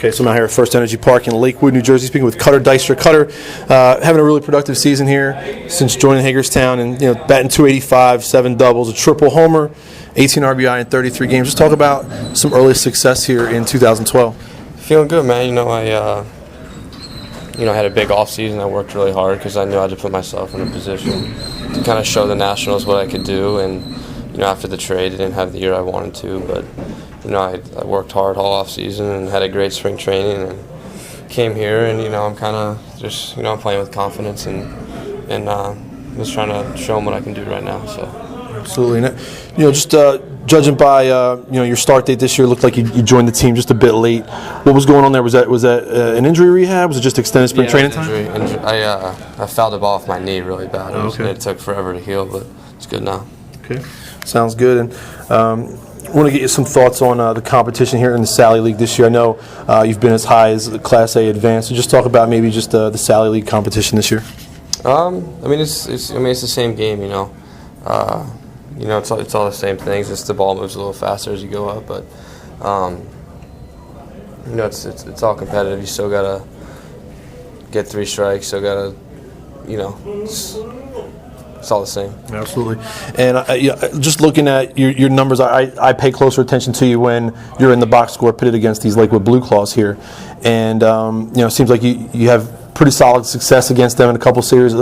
Okay, so I'm out here at FirstEnergy Park in Lakewood, New Jersey, speaking with Cutter Dykstra. Cutter, having a really productive season here since joining Hagerstown, and batting .285, 7 doubles, a triple homer, 18 RBI in 33 games. Just talk about some early success here in 2012. Feeling good, man. I had a big off season. I worked really hard because I knew I had to put myself in a position to kind of show the Nationals what I could do. And after the trade, I didn't have the year I wanted to, but I worked hard all off season and had a great spring training and came here, and I'm kind of just I'm playing with confidence and just trying to show them what I can do right now. So absolutely, just judging by your start date this year, it looked like you joined the team just a bit late. What was going on there? Was that an injury rehab? Was it just extended spring training time? Injury. I fouled the ball off my knee really bad. It took forever to heal, but it's good now. Okay, sounds good. And I want to get you some thoughts on the competition here in the Sally League this year. I know you've been as high as Class A Advanced. So just talk about maybe just the Sally League competition this year. It's the same game. It's all the same things. Just the ball moves a little faster as you go up, but it's all competitive. You still gotta get 3 strikes. Still gotta, it's all the same. Absolutely. And just looking at your numbers, I pay closer attention to you when you're in the box score pitted against these Lakewood Blue Claws here. And, it seems like you have pretty solid success against them in a couple series,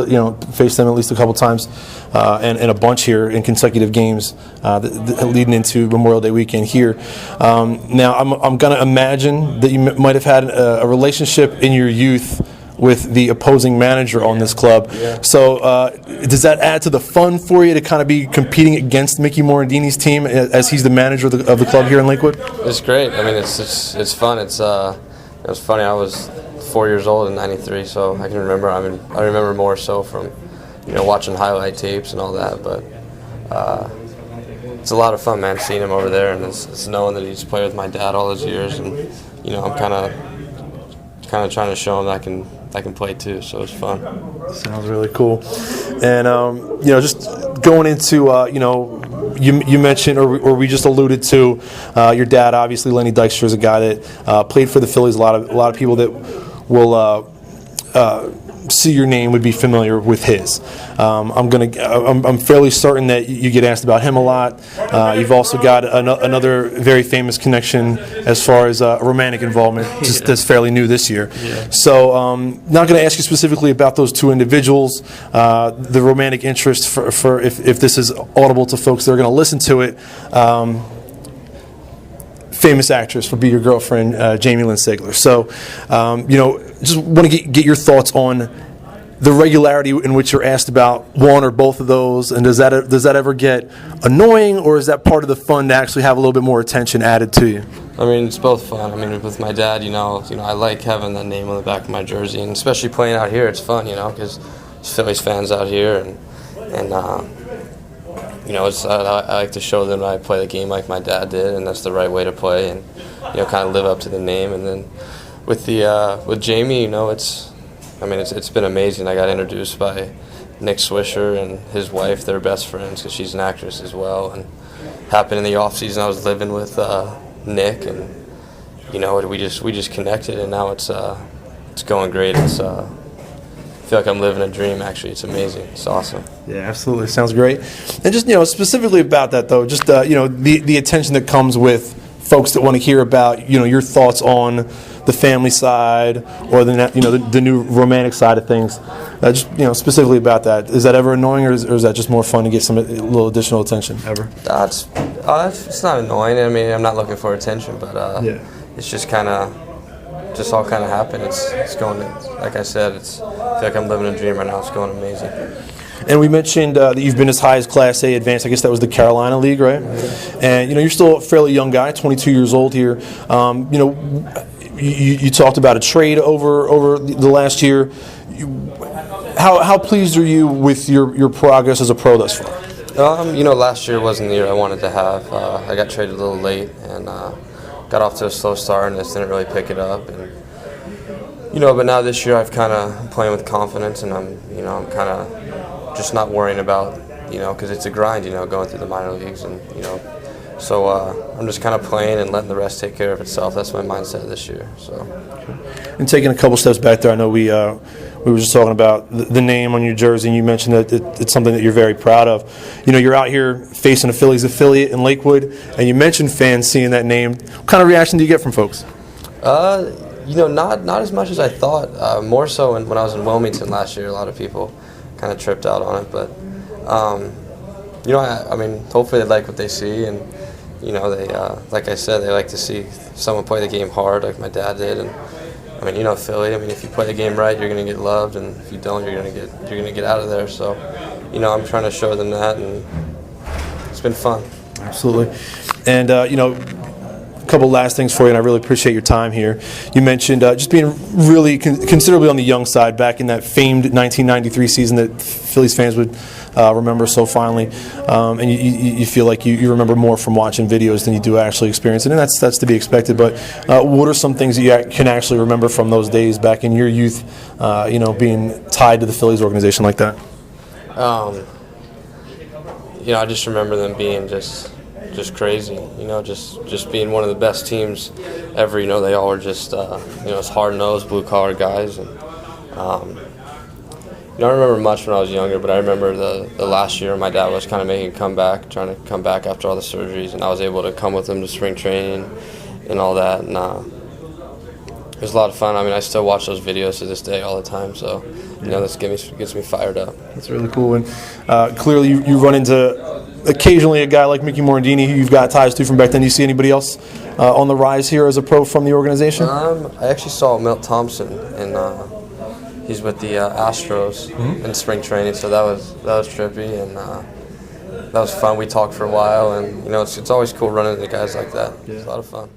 faced them at least a couple times, and a bunch here in consecutive games leading into Memorial Day weekend here. Now, I'm going to imagine that you might have had a relationship in your youth with the opposing manager on this club. Yeah. So does that add to the fun for you to kind of be competing against Mickey Morandini's team as he's the manager of the club here in Lakewood? It's great. It's fun. It was funny. I was 4 years old in '93, so I can remember. I remember more so from watching highlight tapes and all that. But it's a lot of fun, man, seeing him over there, and it's knowing that he's played with my dad all those years, and I'm kind of trying to show him that I can play too, so it's fun. Sounds really cool. And just going into you mentioned or we just alluded to your dad. Obviously, Lenny Dykstra is a guy that played for the Phillies. A lot of people that will see your name would be familiar with his. I'm fairly certain that you get asked about him a lot. You've also got another very famous connection as far as romantic involvement, just that's fairly new this year. Yeah. So not going to ask you specifically about those two individuals. The romantic interest for if this is audible to folks that are going to listen to it. Famous actress would be your girlfriend, Jamie Lynn Sigler. So, just want to get your thoughts on the regularity in which you're asked about one or both of those, and does that ever get annoying, or is that part of the fun to actually have a little bit more attention added to you? It's both fun. With my dad, I like having that name on the back of my jersey, and especially playing out here, it's fun, because there's Phillies fans out here, and I like to show them that I play the game like my dad did, and that's the right way to play, and kind of live up to the name. And then with Jamie, it's been amazing. I got introduced by Nick Swisher and his wife. They're best friends because she's an actress as well. And happened in the off season, I was living with Nick, and we just connected, and now it's going great. I feel like I'm living a dream, actually. It's amazing. It's awesome. Yeah, absolutely. Sounds great. And just, specifically about that, though, just, the attention that comes with folks that want to hear about, your thoughts on the family side or the new romantic side of things. Just, specifically about that. Is that ever annoying, or is that just more fun to get a little additional attention ever? It's not annoying. I'm not looking for attention, but it's just all kind of happened. It's going, like I said, I feel like I'm living a dream right now. It's going amazing. And we mentioned that you've been as high as Class A Advanced. I guess that was the Carolina League, right? Mm-hmm. And you're still a fairly young guy, 22 years old here. You talked about a trade over the last year. How pleased are you with your progress as a pro thus far? Last year wasn't the year I wanted to have. I got traded a little late and got off to a slow start and just didn't really pick it up. And but now this year I've kind of playing with confidence, and I'm kind of just not worrying about because it's a grind, going through the minor leagues, and So I'm just kind of playing and letting the rest take care of itself. That's my mindset this year. So. And taking a couple steps back there, I know we were just talking about the name on your jersey, and you mentioned that it's something that you're very proud of. You know, you're out here facing a Phillies affiliate in Lakewood, and you mentioned fans seeing that name. What kind of reaction do you get from folks? You know, not as much as I thought. More so when I was in Wilmington last year, a lot of people kind of tripped out on it. But, you know, I mean, hopefully they like what they see. And, you know, they like I said, they like to see someone play the game hard like my dad did. And, I mean, you know, Philly, I mean, if you play the game right, you're going to get loved. And if you don't, you're going to get out of there. So, you know, I'm trying to show them that. And it's been fun. Absolutely. And, you know, couple last things for you, and I really appreciate your time here. You mentioned just being really considerably on the young side back in that famed 1993 season that Phillies fans would remember so fondly, and you feel like you remember more from watching videos than you do actually experiencing, and that's to be expected. But what are some things that you can actually remember from those days back in your youth, you know, being tied to the Phillies organization like that? You know, I just remember them being just crazy, you know, just being one of the best teams ever. You know, they all were just, you know, it's hard-nosed, blue-collar guys. And, you know, I don't remember much when I was younger, but I remember the last year my dad was kind of making a comeback, trying to come back after all the surgeries, and I was able to come with him to spring training and all that. And it was a lot of fun. I mean, I still watch those videos to this day all the time, so, you know, this gets me fired up. That's really cool. And clearly you run into occasionally a guy like Mickey Morandini who you've got ties to from back then. Do you see anybody else on the rise here as a pro from the organization? I actually saw Milt Thompson, and he's with the Astros in spring training, so that was trippy, and that was fun. We talked for a while, and you know, it's always cool running into guys like that. It's a lot of fun.